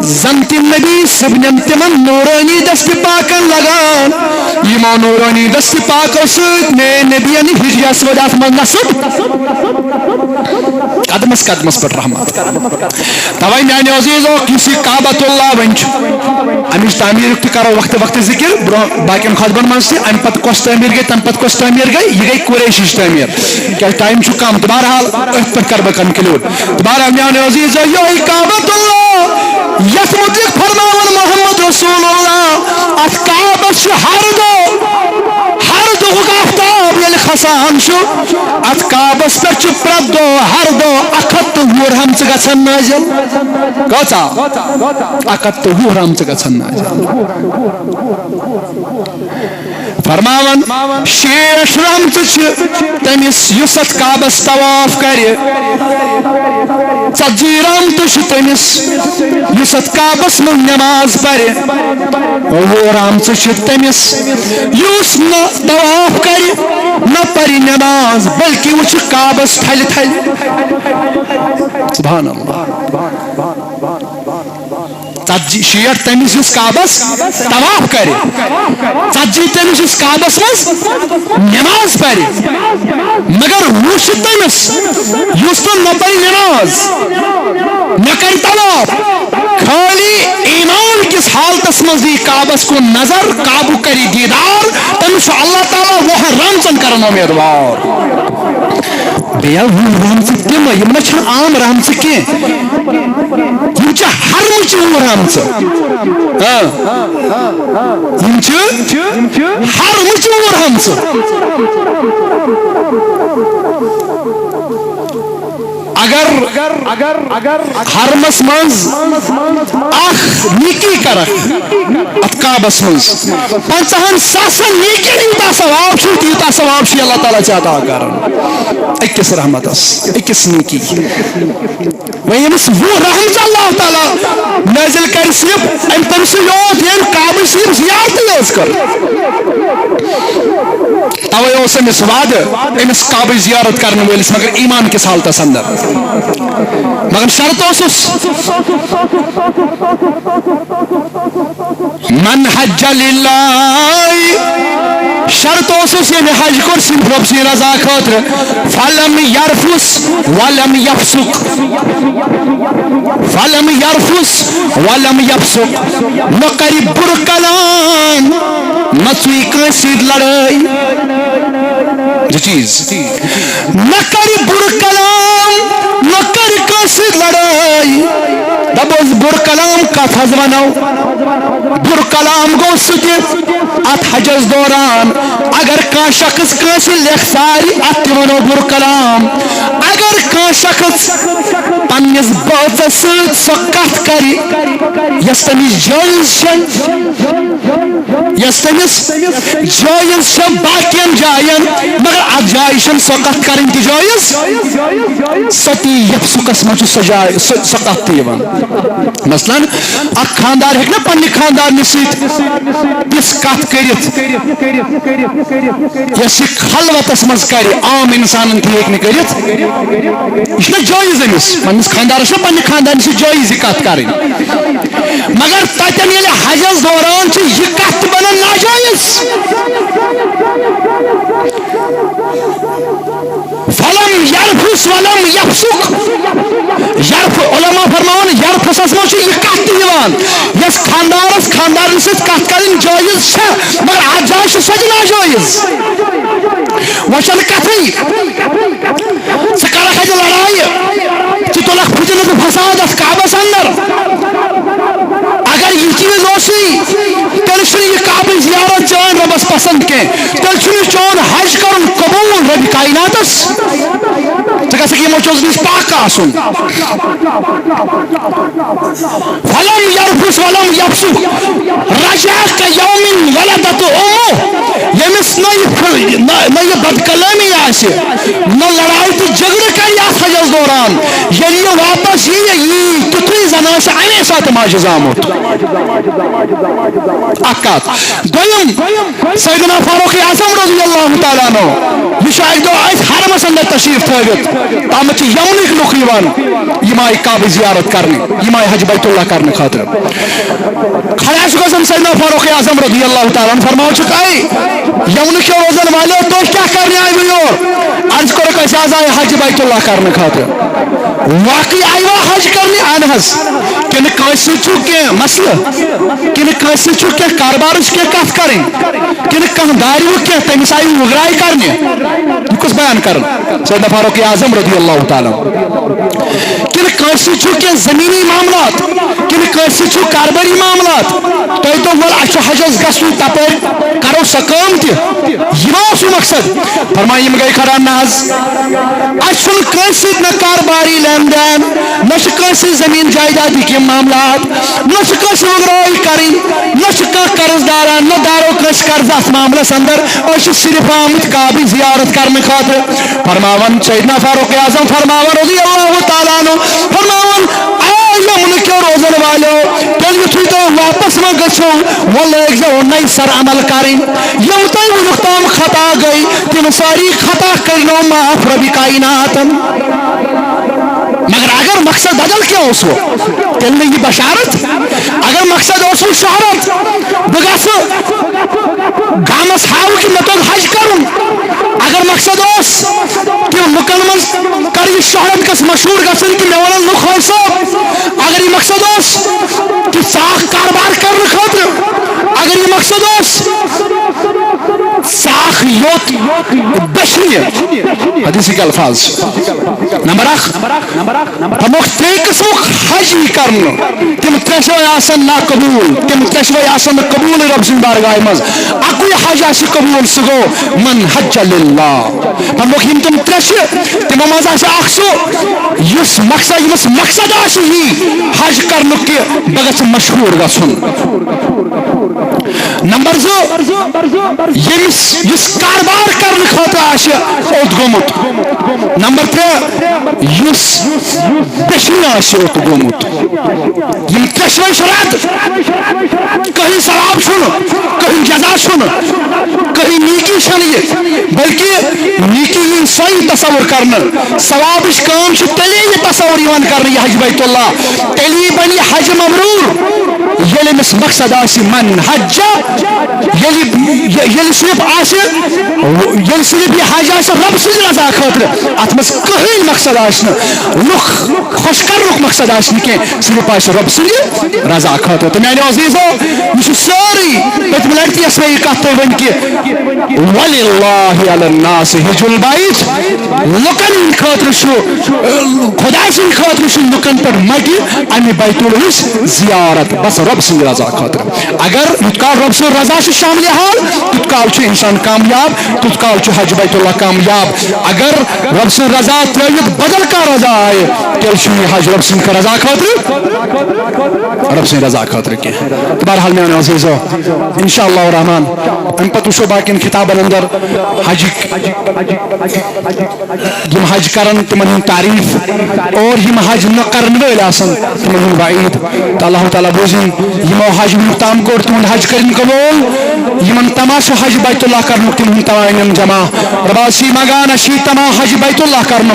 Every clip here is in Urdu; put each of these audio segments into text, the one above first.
زنتی نبی سبنم تمن نورانی دست پاکن لگان یمو نورانی دست پاکو سوت نئے نبیانی ہجریس وجات من نصب قدمس پر رحمت توائی میانی عزیزو کسی کعبۃ اللہ ونچ امیش تعمیر کرو وقت ذکر باقین خطبن من سے ام پت کس تعمیر گئی تم پت کس تعمیر گئی یہ گئی قریشش تعمیر کیا ٹائم چھو کم دوبارہ حال ات پر کر بکن کلود دوبارہ میانی عزیزو یہ کعبۃ اللہ یس مطلق فرماون محمد رسول اللہ ات کعبہ ہر دو آفتاب یل کھسان شو ات کعبس پہ پرت دو ہر دو 110 گژھان نازل کتا 110 گژھان نازل فرماون شیش تمس یس ات کعبس طواف کر 40 تمس یس ات کعبس من نماز پڑھ 20 تمس یس نہ طواف کر نہ پڑھ نماز بلکہ وچ کعبس تھل سبحان اللہ 60 تمس یس کعبس طواف کر 40 تمس یس کعبس من نماز پڑھ مگر وچ تمس یس نہ پڑھ نماز نہ کر طواف خالی ایمان کس حالتس مزی کعبس کو نظر قابو کری دیدار تمس اللہ تعالی وہ رمزن کرن امیدوار بیا وہ رمز تم یم نہ عام رمز کی یم چھ حرم چھ وہ رمز یم چھ حرم چھ وہ رمز اگر حرمس منز اخ نیکی کرک ات کعبس منز 50,000 نیکی یوتا ثواب چھ اللہ تعالی چاہتا کرن اکس رحمتس اکس نیکی ویمس وہ رحمت اللہ تعالی نازل کر صرف ام تم سے یاد یم کعبہ صرف زیارت یوز کر توے اس امس وعد امس کعبہ زیارت کرنے ولس مگر ایمان کس حالتس اندر مگر شرط من حج للہ شرط یعنی حج کر صرف رب سی رضا خاطر فلم یرفس ولم یفسق نہ کری بر کلام نہ چوئی کانسی لڑائی چیز نہ کری بر کلام نہ کری کانسی لڑائی دبوز بر کلام کت حض ونو بر کلام گو ستی ات حجز دوران اگر کان شخص کانسی لکھ ساری ات ونو بر کلام اگر کان شخص پنس باچ ست سو کت کری یس تمس جائز جائز باقین جائن مگر ات جائے سو کت کرن تہ جائز ستی یفسکس مجھ سو کت تہ مثلا اک خاندار ہیک نا پنہ خاندار ست تس کت کرت یس خلوتس مز کر عام انسان تہ ہیک کرت یہ جائز امس پنس خاندارس پنہ خاندان ست جائز یہ کت کریں مگر تتن یل حجس دوران یہ کت بنان ناجائز فلم یرفس ولم یفسق علماء فرماون یرفس مجھ یہ کت دیوان یس خاندارن ست کت کرن جائز مگر ات جائے سو ناجائز وچن کتھی ثہ کرکھ اتہ لڑائی ثہ تلکھ فتنہ فساد ات کعبس اندر اگر یہ چیز تیل یہ کعبہ زیارت چان ربس پسند کی تیل چون حج کرن قبول رب کائناتس ثہ یمو چوز پاک آسن فلم یرفس ولم یفسق رجع کیوم ولدت امہ یمس نہ یہ بد کلامی آسہ نہ لڑائی تو جھگڑ کر حجس دوران یل یہ واپس یہ تتھی زنان آسہ امی سات معجز آمت اکات دویم سیدنا فاروق اعظم رضی اللہ تعالیٰ عنہ یہ ایک دو ایس حرمس اندر تشریف تھوت تامت یمنک لوک یوان یم آئی کعبہ زیارت کرنے یم آئی حج بیت اللہ کرنے خاطر کھڑا گژھان سیدنا فاروق اعظم رضی اللہ تعالیٰ عنہ فرماؤ چکائی یمنک روزن والے تو کیا کرنے آئی ہوئی اور عرض کرو کیسے آز آئے حج بیت اللہ کرنے خاطر واقعی آئی وہ حج کرنے آن حس کہ کیسے چکے مسئلہ کہ کیسے چکے کاربارش کے کت کریں کہ کم داری کے تمس آئی وگرائی کرنے یہ کس بیان کر سیدنا فاروق اعظم رضی اللہ تعالیٰ کہ کیسے چکے زمینی معاملات کہ کیسے چھ کارباری معاملات تو تو ول اچھ حجز گسو تپر کرو سکام تہ یہ سو مقصد فرمائی یم گئی کھڑا ناز اچھن کیسے نہ کارباری لین دین نہ کیسے زمین جائیداد کے معاملات نہ کیسے وگرائی کریں نہ قرض داران نہ دارو کس قرض اس معاملس اندر اور صرف آمد کعبہ زیارت کرنے خاطر فرماون سیدنا فاروق اعظم فرماون رضی اللہ تعالیٰ عنہ فرماون یمن کے روزن والو تیل یتھوی تو واپس ما گژھو وہ لوگ جو نئی سر عمل کریں یم تھی ونختام خطا گئی تم ساری خطا کرنو معاف رب کائنات مگر اگر مقصد بدل کیا اس وہ تیل نہیں بشارت اگر مقصد اس وہ شہرت بگاس گامس ہاو کی متوگ حج کرن اگر مقصد اس کہ مکمل کری شہرت کس مشہور گسن کی میوان لوگ خالص اگر یہ مقصد اس کہ ساخ کاربار کرنے خاطر اگر یہ مقصد اس ساخ یوت بشریت حدیثی کے الفاظ نمبر ہموک تی قسمک حج کرن تم ترشوی آسن نا قبول تم ترشوی آسن قبول رب سن بارگاہ مز اکوی حج آسی قبول سگو من حج للہ ہموک ہم تم ترش تم مز آسی اخسو یس مقصد آسی ہی حج کرن کے بغس مشہور گسن نمبر دو یس کاربار کرنے خاطر آشی اوت گومت نمبر ترے یس پشن آشی اوت گومت یم تشوی شرط کہیں ثواب شن کہیں جزا شن کہیں نیکی شن یہ بلکہ نیکی یہ صحیح تصور کرنا ثواب اس کام سے تلی یہ تصور یوان کرنا یہ حج بیت اللہ تلی بنی حج مبرور یلی مس مقصد آسی من حج یلی صرف آسی یلی صرف یہ حج آسی رب سن رضا خاطر اتمس کہیں مقصد آسنا لخ خوش کر رخ مقصد آسنا کہ صرف آسی رب سن رضا خاطر تو میانی عزیزو یہ ساری بیت ملکتی اس میں یہ کہتے ہیں کہ وَلِلَّهِ عَلَى النَّاسِ حِجُّ الْبَيْتِ لکن خاطر شو خدا سن خاطر شو لکن پر مگی امی بیت الحس زیارت بس رب سن رضا خاطر اگر یتکال رب سن رضا سے شامل حال تتکال چھو انسان کامیاب تتکال چھو حج بیت اللہ کامیاب اگر رب سن رضا تیویت بدل کا رضا آئے تیل چھو یہ حج رب سن کا رضا خاطر رب سن رضا خاطر کے بہرحال میں عزیزو انشاءاللہ الرحمن ان پتو شو باقین کتاب اندر حج یم حج کرن تمن تعریف اور یم حج نہ کرن ویل آسن تمن بعید تو اللہ تعالی بوزن یمو حج مختام کو تمن حج کرن قبول یمن تماش حج بیت اللہ کرن تمن توائن جمع رباسی مگان اشی تما حج بیت اللہ کرن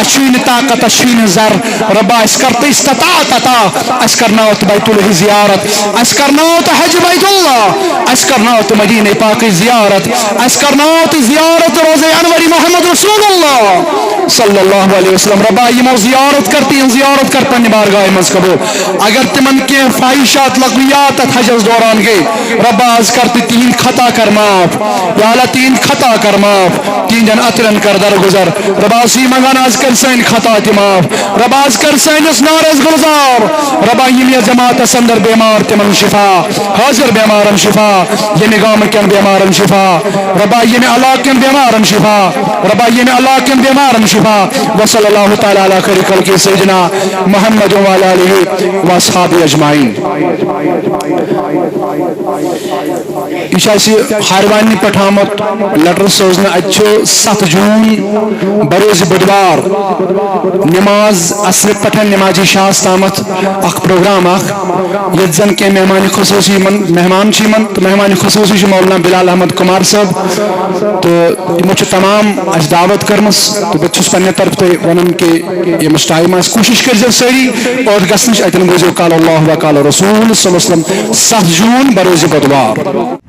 اشین طاقت اشین زر ربا اس کرتے استطاعت عطا اس کرناوت بیت اللہ زیارت اس کرناوت حج بیت اللہ اس کرناوت مدینہ پاک زیارت اس کرناوت زیارت روزہ انوری محمد رسول اللہ صلی اللہ علیہ وسلم ربا یمو زیارت کرتی ہیں زیارت کر پنی بارگاہ مز قبول اگر تمن کے فائشات لغویات حجز دوران گئی ربا از کرتی تین خطا کر معاف یا اللہ تین خطا کر معاف تین جن اترن کر در گزر ربا سی مگان از کر سین خطا تی معاف ربا از کر سین اس نارز گلزار ربا یمی جماعت سندر بیمار تمن شفا حاضر بیمارم شفا یمی گام کن بیمارم شفا ربا یمی علاقن بیمارم شفا ربا یمی علاقن بیمارم شفا وصل اللہ تعالی علی خیر خلق سیدنا محمد و علی آلہ و اصحاب اجمعین یہ ہاروانی پہ آمت لیٹر سوزن اتو 7 جون بروز بدوار نماز اثر پہ نمازی شاس تامت اخ پروگرام یت زن کی مہمان خصوصی مہمان تو مہمان خصوصی مولانا بلال احمد کمار صاحب تو یمو تمام اس دعوت کرمس تو بہت چھس پنہ طرف تہ ونان کہ یمس ٹائم آس کوشش کرزیو ساری اور گژھنٕچ اتن بوزیو قال اللہ و قال رسول صلی اللہ علیہ وسلم 7 جون بروز بدوار